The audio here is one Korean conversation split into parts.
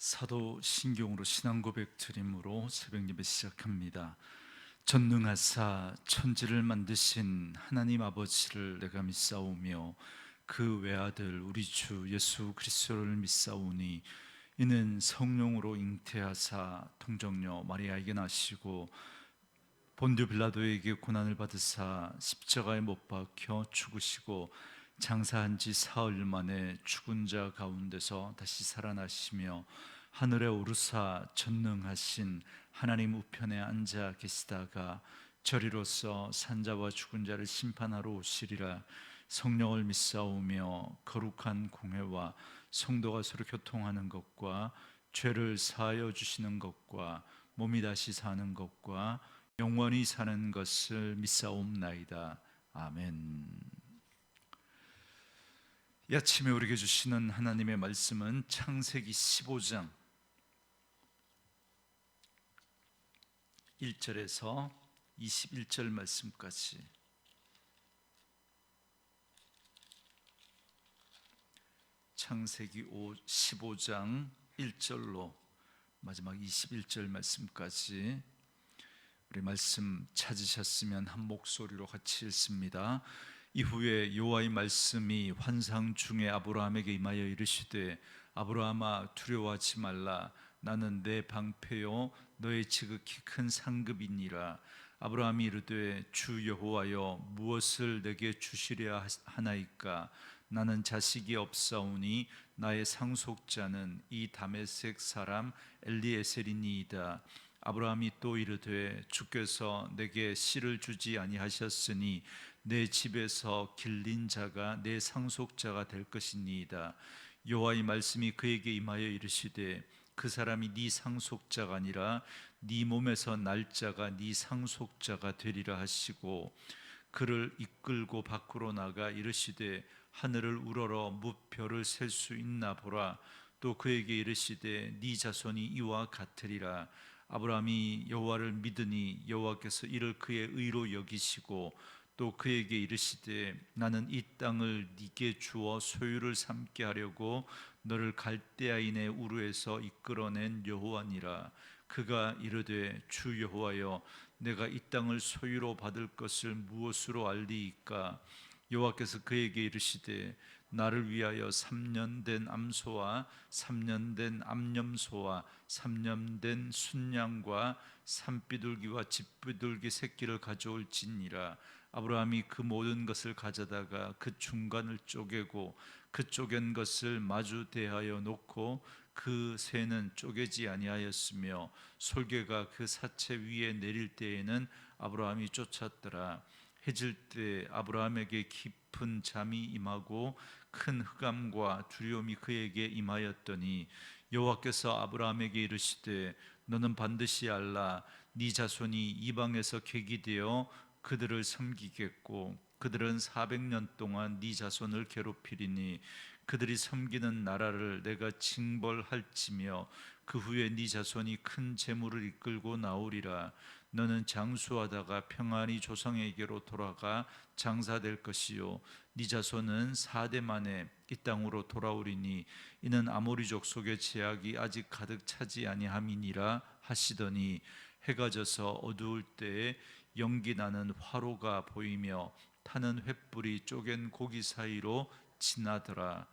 사도 신경으로 신앙 고백 드림으로 새벽 예배 시작합니다. 전능하사 천지를 만드신 하나님 아버지를 내가 믿사오며 그 외아들 우리 주 예수 그리스도를 믿사오니 이는 성령으로 잉태하사 동정녀 마리아에게 나시고 본디오 빌라도에게 고난을 받으사 십자가에 못 박혀 죽으시고 장사한 지 사흘 만에 죽은 자 가운데서 다시 살아나시며 하늘에 오르사 전능하신 하나님 우편에 앉아 계시다가 저리로서 산자와 죽은 자를 심판하러 오시리라. 성령을 믿사오며 거룩한 공회와 성도가 서로 교통하는 것과 죄를 사하여 주시는 것과 몸이 다시 사는 것과 영원히 사는 것을 믿사옵나이다. 아멘. 이 아침에 우리에게 주시는 하나님의 말씀은 창세기 15장 1절에서 21절 말씀까지, 창세기 15장 1절로 마지막 21절 말씀까지 우리 말씀 찾으셨으면 한 목소리로 같이 읽습니다. 이후에 여호와의 말씀이 환상 중에 아브라함에게 임하여 이르시되 아브라함아 두려워하지 말라. 나는 내 방패요 너의 지극히 큰 상급이니라. 아브라함이 이르되 주 여호와여 무엇을 내게 주시려 하나이까. 나는 자식이 없사오니 나의 상속자는 이 다메섹 사람 엘리에셀이니이다. 아브라함이 또 이르되 주께서 내게 씨를 주지 아니하셨으니 내 집에서 길린 자가 내 상속자가 될 것이니이다. 여호와의 말씀이 그에게 임하여 이르시되 그 사람이 네 상속자가 아니라 네 몸에서 날 자가 네 상속자가 되리라 하시고 그를 이끌고 밖으로 나가 이르시되 하늘을 우러러 무별을 셀 수 있나 보라. 또 그에게 이르시되 네 자손이 이와 같으리라. 아브라함이 여호와를 믿으니 여호와께서 이를 그의 의로 여기시고 또 그에게 이르시되 나는 이 땅을 네게 주어 소유를 삼게 하려고 너를 갈대아인의 우르에서 이끌어낸 여호와니라. 그가 이르되 주 여호와여 내가 이 땅을 소유로 받을 것을 무엇으로 알리이까. 여호와께서 그에게 이르시되 나를 위하여 3년 된 암소와 3년 된 암염소와 3년 된 순양과 산비둘기와 집비둘기 새끼를 가져올지니라. 아브라함이 그 모든 것을 가져다가 그 중간을 쪼개고 그 쪼갠 것을 마주 대하여 놓고 그 새는 쪼개지 아니하였으며 솔개가 그 사체 위에 내릴 때에는 아브라함이 쫓았더라. 해질 때 아브라함에게 깊은 잠이 임하고 큰 흑암과 두려움이 그에게 임하였더니 여호와께서 아브라함에게 이르시되 너는 반드시 알라. 네 자손이 이방에서 객이 되어 그들을 섬기겠고 그들은 400년 동안 네 자손을 괴롭히리니 그들이 섬기는 나라를 내가 징벌할지며 그 후에 네 자손이 큰 재물을 이끌고 나오리라. 너는 장수하다가 평안히 조상에게로 돌아가 장사될 것이요 네 자손은 4대 만에 이 땅으로 돌아오리니 이는 아모리족 속의 제약이 아직 가득 차지 아니함이니라 하시더니 해가 져서 어두울 때에 연기 나는 화로가 보이며 타는 횃불이 쪼갠 고기 사이로 지나더라.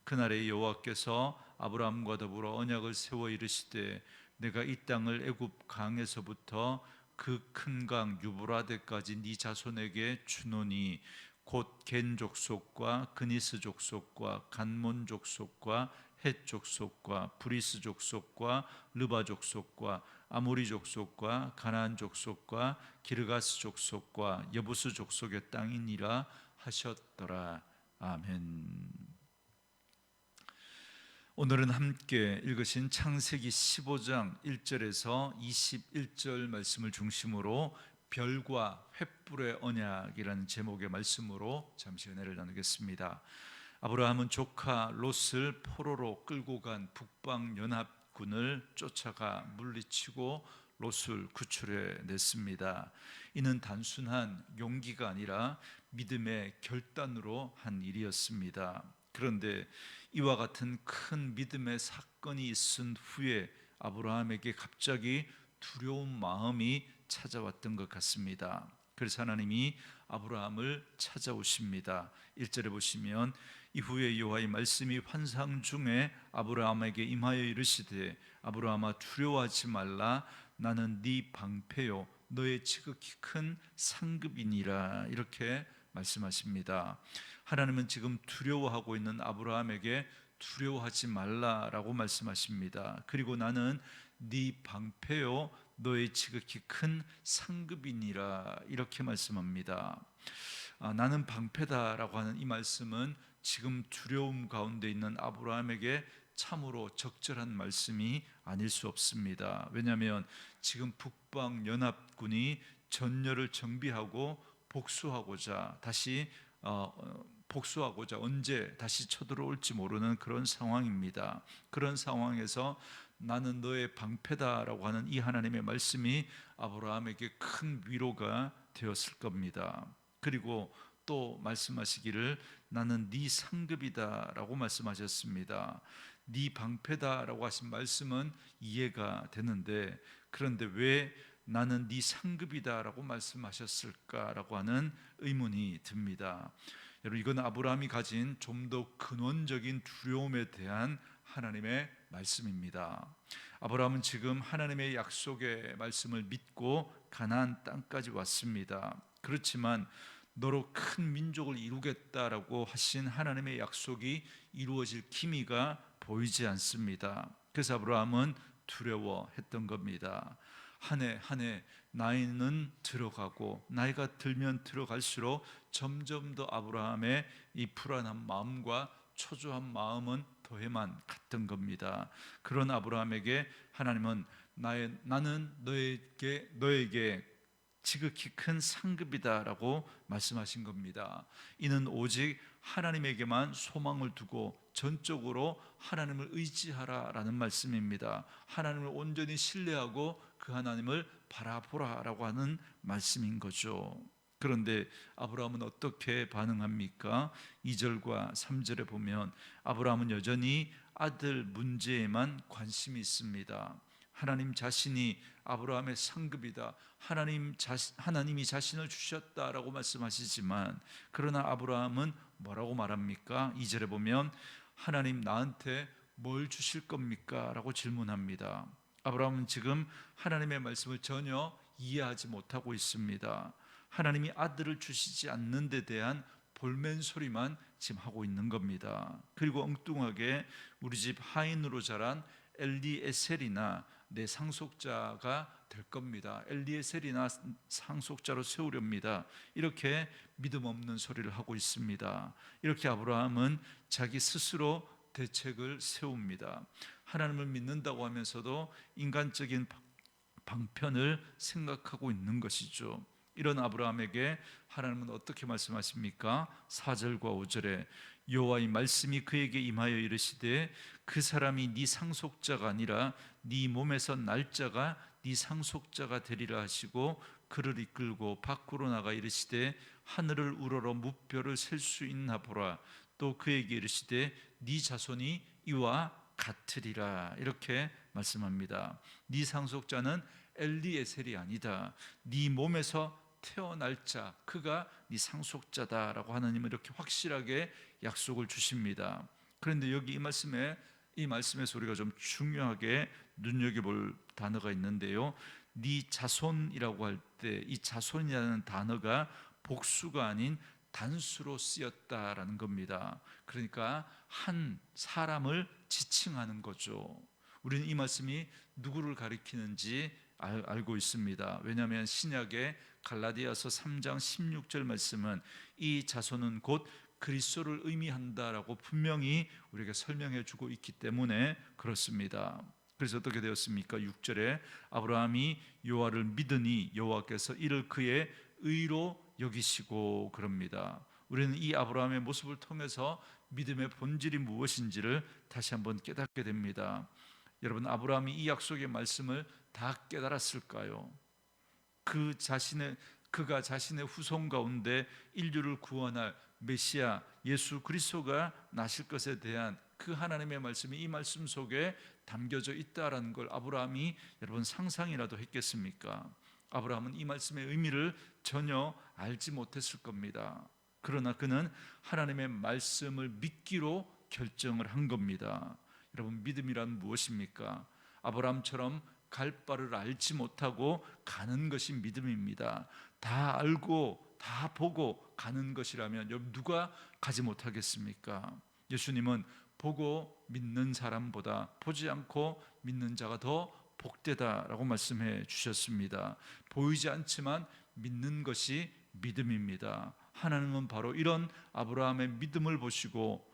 그날에 여호와께서 아브라함과 더불어 언약을 세워 이르시되 내가 이 땅을 애굽 강에서부터 그 큰 강 유브라데까지 네 자손에게 주노니 곧 겐 족속과 그니스 족속과 간몬 족속과 헷 족속과 브리스 족속과 르바 족속과 아모리 족속과 가나안 족속과 기르가스 족속과 여부스 족속의 땅이니라 하셨더라. 아멘. 오늘은 함께 읽으신 창세기 15장 1절에서 21절 말씀을 중심으로 별과 횃불의 언약이라는 제목의 말씀으로 잠시 은혜를 나누겠습니다. 아브라함은 조카 롯을 포로로 끌고 간 북방 연합군을 쫓아가 물리치고 롯을 구출해 냈습니다. 이는 단순한 용기가 아니라 믿음의 결단으로 한 일이었습니다. 그런데 이와 같은 큰 믿음의 사건이 있은 후에 아브라함에게 갑자기 두려운 마음이 찾아왔던 것 같습니다. 그래서 하나님이 아브라함을 찾아오십니다. 1절에 보시면 이후에 여호와의 말씀이 환상 중에 아브라함에게 임하여 이르시되 아브라함아 두려워하지 말라 나는 네 방패요 너의 지극히 큰 상급이니라 이렇게 말씀하십니다. 하나님은 지금 두려워하고 있는 아브라함에게 두려워하지 말라라고 말씀하십니다. 그리고 나는 네 방패요 너의 지극히 큰 상급이니라 이렇게 말씀합니다. 나는 방패다라고 하는 이 말씀은 지금 두려움 가운데 있는 아브라함에게 참으로 적절한 말씀이 아닐 수 없습니다. 왜냐하면 지금 북방 연합군이 전열을 정비하고 복수하고자 언제 다시 쳐들어올지 모르는 그런 상황입니다. 그런 상황에서 나는 너의 방패다라고 하는 이 하나님의 말씀이 아브라함에게 큰 위로가 되었을 겁니다. 그리고 또 말씀하시기를 나는 네 상급이다라고 말씀하셨습니다. 네 방패다라고 하신 말씀은 이해가 되는데 그런데 왜 나는 네 상급이다라고 말씀하셨을까라고 하는 의문이 듭니다. 여러분 이건 아브라함이 가진 좀 더 근원적인 두려움에 대한 하나님의 말씀입니다. 아브라함은 지금 하나님의 약속의 말씀을 믿고 가나안 땅까지 왔습니다. 그렇지만 너로 큰 민족을 이루겠다라고 하신 하나님의 약속이 이루어질 기미가 보이지 않습니다. 그래서 아브라함은 두려워했던 겁니다. 한 해 한 해 나이는 들어가고 나이가 들면 들어갈수록 점점 더 아브라함의 이 불안한 마음과 초조한 마음은 더해만 갔던 겁니다. 그런 아브라함에게 하나님은 나는 너에게 지극히 큰 상급이다라고 말씀하신 겁니다. 이는 오직 하나님에게만 소망을 두고 전적으로 하나님을 의지하라라는 말씀입니다. 하나님을 온전히 신뢰하고 그 하나님을 바라보라라고 하는 말씀인 거죠. 그런데 아브라함은 어떻게 반응합니까? 2절과 3절에 보면 아브라함은 여전히 아들 문제에만 관심이 있습니다. 하나님 자신이 아브라함의 상급이다. 하나님이 자신을 주셨다라고 말씀하시지만 그러나 아브라함은 뭐라고 말합니까? 2절에 보면 하나님 나한테 뭘 주실 겁니까? 라고 질문합니다. 아브라함은 지금 하나님의 말씀을 전혀 이해하지 못하고 있습니다. 하나님이 아들을 주시지 않는 데 대한 볼멘 소리만 지금 하고 있는 겁니다. 그리고 엉뚱하게 우리 집 하인으로 자란 엘리에셀이나 내 상속자가 될 겁니다. 엘리에셀이나 상속자로 세우렵니다. 이렇게 믿음 없는 소리를 하고 있습니다. 이렇게 아브라함은 자기 스스로 대책을 세웁니다. 하나님을 믿는다고 하면서도 인간적인 방편을 생각하고 있는 것이죠. 이런 아브라함에게 하나님은 어떻게 말씀하십니까? 4절과 5절에 여호와의 말씀이 그에게 임하여 이르시되 그 사람이 네 상속자가 아니라 네 몸에서 날짜가 네 상속자가 되리라 하시고 그를 이끌고 밖으로 나가 이르시되 하늘을 우러러 무뼈를 셀 수 있나 보라. 또 그에게 이르시되 네 자손이 이와 같으리라. 이렇게 말씀합니다. 네 상속자는 엘리에셀이 아니다. 네 몸에서 태어날 자 그가 네 상속자다라고 하나님은 이렇게 확실하게 약속을 주십니다. 그런데 여기 이 말씀에서 우리가 좀 중요하게 눈여겨볼 단어가 있는데요. 네 자손이라고 할 때 이 자손이라는 단어가 복수가 아닌 단수로 쓰였다라는 겁니다. 그러니까 한 사람을 지칭하는 거죠. 우리는 이 말씀이 누구를 가리키는지 알고 있습니다. 왜냐하면 신약의 갈라디아서 3장 16절 말씀은 이 자손은 곧 그리스도를 의미한다라고 분명히 우리에게 설명해 주고 있기 때문에 그렇습니다. 그래서 어떻게 되었습니까? 6절에 아브라함이 여호와를 믿으니 여호와께서 이를 그의 의로 여기시고 그럽니다. 우리는 이 아브라함의 모습을 통해서 믿음의 본질이 무엇인지를 다시 한번 깨닫게 됩니다. 여러분 아브라함이 이 약속의 말씀을 다 깨달았을까요? 그 자신의 그가 자신의 후손 가운데 인류를 구원할 메시아 예수 그리스도가 나실 것에 대한 그 하나님의 말씀이 이 말씀 속에 담겨져 있다라는 걸 아브라함이 여러분 상상이라도 했겠습니까? 아브라함은 이 말씀의 의미를 전혀 알지 못했을 겁니다. 그러나 그는 하나님의 말씀을 믿기로 결정을 한 겁니다. 여러분, 믿음이란 무엇입니까? 아브라함처럼 갈 바를 알지 못하고 가는 것이 믿음입니다. 다 알고 다 보고 가는 것이라면 여러분 누가 가지 못하겠습니까? 예수님은 보고 믿는 사람보다 보지 않고 믿는 자가 더 복되다라고 말씀해 주셨습니다. 보이지 않지만 믿는 것이 믿음입니다. 하나님은 바로 이런 아브라함의 믿음을 보시고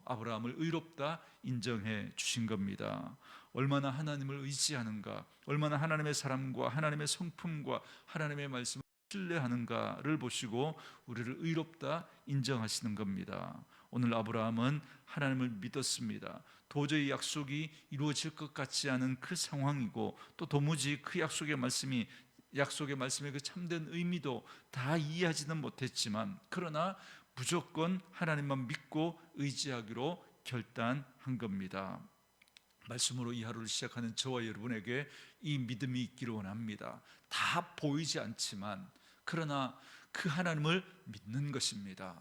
아브라함을 의롭다 인정해 주신 겁니다. 얼마나 하나님을 의지하는가, 얼마나 하나님의 사랑과 하나님의 성품과 하나님의 말씀을 신뢰하는가를 보시고 우리를 의롭다 인정하시는 겁니다. 오늘 아브라함은 하나님을 믿었습니다. 도저히 약속이 이루어질 것 같지 않은 그 상황이고 또 도무지 그 약속의 말씀의 그 참된 의미도 다 이해하지는 못했지만 그러나 무조건 하나님만 믿고 의지하기로 결단한 겁니다. 말씀으로 이 하루를 시작하는 저와 여러분에게 이 믿음이 있기를 원합니다. 다 보이지 않지만 그러나 그 하나님을 믿는 것입니다.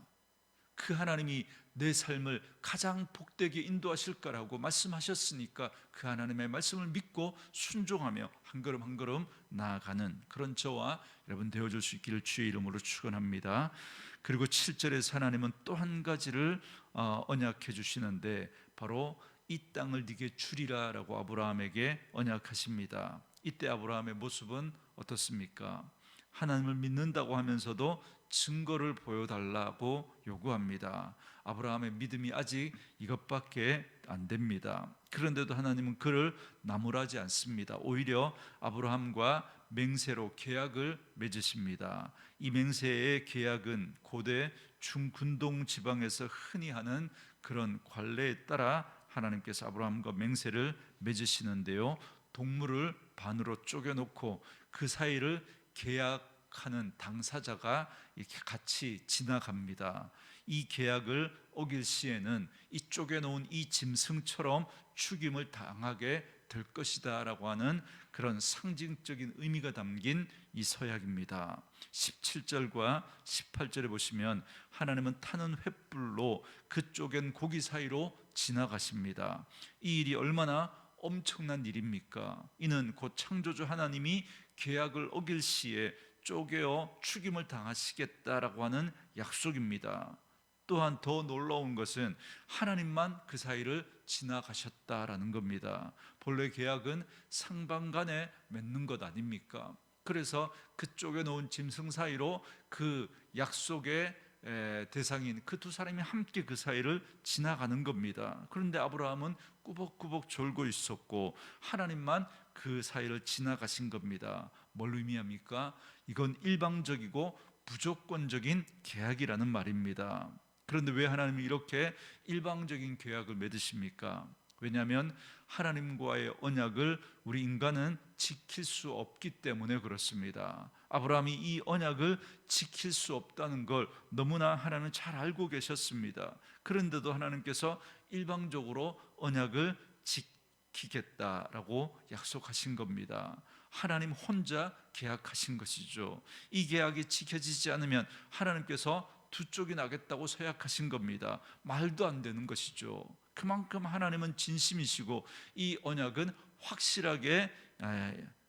그 하나님이 내 삶을 가장 복되게 인도하실 거라고 말씀하셨으니까 그 하나님의 말씀을 믿고 순종하며 한 걸음 한 걸음 나아가는 그런 저와 여러분 되어줄 수 있기를 주의 이름으로 축원합니다. 그리고 7절에서 하나님은 또 한 가지를 언약해 주시는데 바로 이 땅을 네게 주리라 라고 아브라함에게 언약하십니다. 이때 아브라함의 모습은 어떻습니까? 하나님을 믿는다고 하면서도 증거를 보여달라고 요구합니다. 아브라함의 믿음이 아직 이것밖에 안 됩니다. 그런데도 하나님은 그를 나무라지 않습니다. 오히려 아브라함과 맹세로 계약을 맺으십니다. 이 맹세의 계약은 고대 중근동 지방에서 흔히 하는 그런 관례에 따라 하나님께서 아브라함과 맹세를 맺으시는데요, 동물을 반으로 쪼개놓고 그 사이를 계약하는 당사자가 이렇게 같이 지나갑니다. 이 계약을 어길 시에는 이 쪼개놓은 이 짐승처럼 죽임을 당하게 될 것이다 라고 하는 그런 상징적인 의미가 담긴 이 서약입니다. 17절과 18절에 보시면 하나님은 타는 횃불로 그 쪼갠 고기 사이로 지나가십니다. 이 일이 얼마나 엄청난 일입니까? 이는 곧 창조주 하나님이 계약을 어길 시에 쪼개어 죽임을 당하시겠다라고 하는 약속입니다. 또한 더 놀라운 것은 하나님만 그 사이를 지나가셨다라는 겁니다. 본래 계약은 상방간에 맺는 것 아닙니까? 그래서 그쪽에 놓은 짐승 사이로 그 약속의 대상인 그 두 사람이 함께 그 사이를 지나가는 겁니다. 그런데 아브라함은 꾸벅꾸벅 졸고 있었고 하나님만 그 사이를 지나가신 겁니다. 뭘 의미합니까? 이건 일방적이고 무조건적인 계약이라는 말입니다. 그런데 왜 하나님이 이렇게 일방적인 계약을 맺으십니까? 왜냐하면 하나님과의 언약을 우리 인간은 지킬 수 없기 때문에 그렇습니다. 아브라함이 이 언약을 지킬 수 없다는 걸 너무나 하나님은 잘 알고 계셨습니다. 그런데도 하나님께서 일방적으로 언약을 지키겠다라고 약속하신 겁니다. 하나님 혼자 계약하신 것이죠. 이 계약이 지켜지지 않으면 하나님께서 두 쪽이 나겠다고 서약하신 겁니다. 말도 안 되는 것이죠. 그만큼 하나님은 진심이시고 이 언약은 확실하게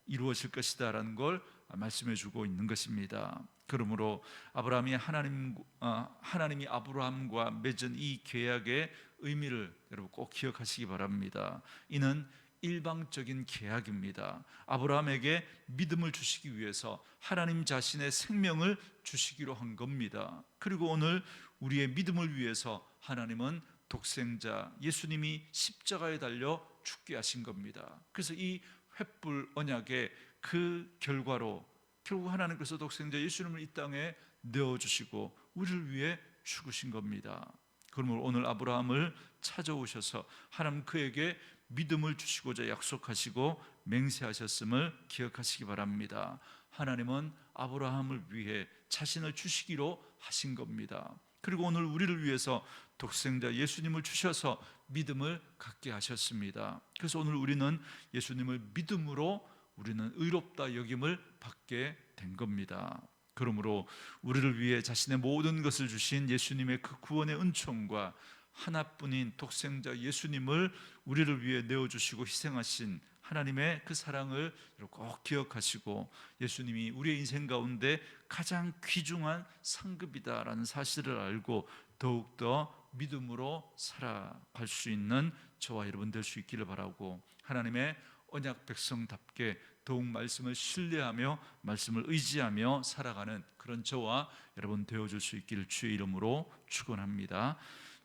이루어질 것이다라는 걸 말씀해 주고 있는 것입니다. 그러므로 하나님이 아브라함과 맺은 이 계약의 의미를 여러분 꼭 기억하시기 바랍니다. 이는 일방적인 계약입니다. 아브라함에게 믿음을 주시기 위해서 하나님 자신의 생명을 주시기로 한 겁니다. 그리고 오늘 우리의 믿음을 위해서 하나님은 독생자 예수님이 십자가에 달려 죽게 하신 겁니다. 그래서 이 횃불 언약의 그 결과로 결국 하나님께서 독생자 예수님을 이 땅에 내어주시고 우리를 위해 죽으신 겁니다. 그러므로 오늘 아브라함을 찾아오셔서 하나님 그에게 믿음을 주시고자 약속하시고 맹세하셨음을 기억하시기 바랍니다. 하나님은 아브라함을 위해 자신을 주시기로 하신 겁니다. 그리고 오늘 우리를 위해서 독생자 예수님을 주셔서 믿음을 갖게 하셨습니다. 그래서 오늘 우리는 예수님을 믿음으로 우리는 의롭다 여김을 받게 된 겁니다. 그러므로 우리를 위해 자신의 모든 것을 주신 예수님의 그 구원의 은총과 하나뿐인 독생자 예수님을 우리를 위해 내어주시고 희생하신 하나님의 그 사랑을 꼭 기억하시고 예수님이 우리의 인생 가운데 가장 귀중한 상급이다라는 사실을 알고 더욱더 믿음으로 살아갈 수 있는 저와 여러분 될 수 있기를 바라고, 하나님의 언약 백성답게 더욱 말씀을 신뢰하며 말씀을 의지하며 살아가는 그런 저와 여러분 되어줄 수 있기를 주의 이름으로 축원합니다.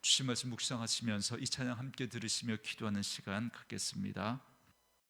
주신 말씀 묵상하시면서 이 찬양 함께 들으시며 기도하는 시간 갖겠습니다.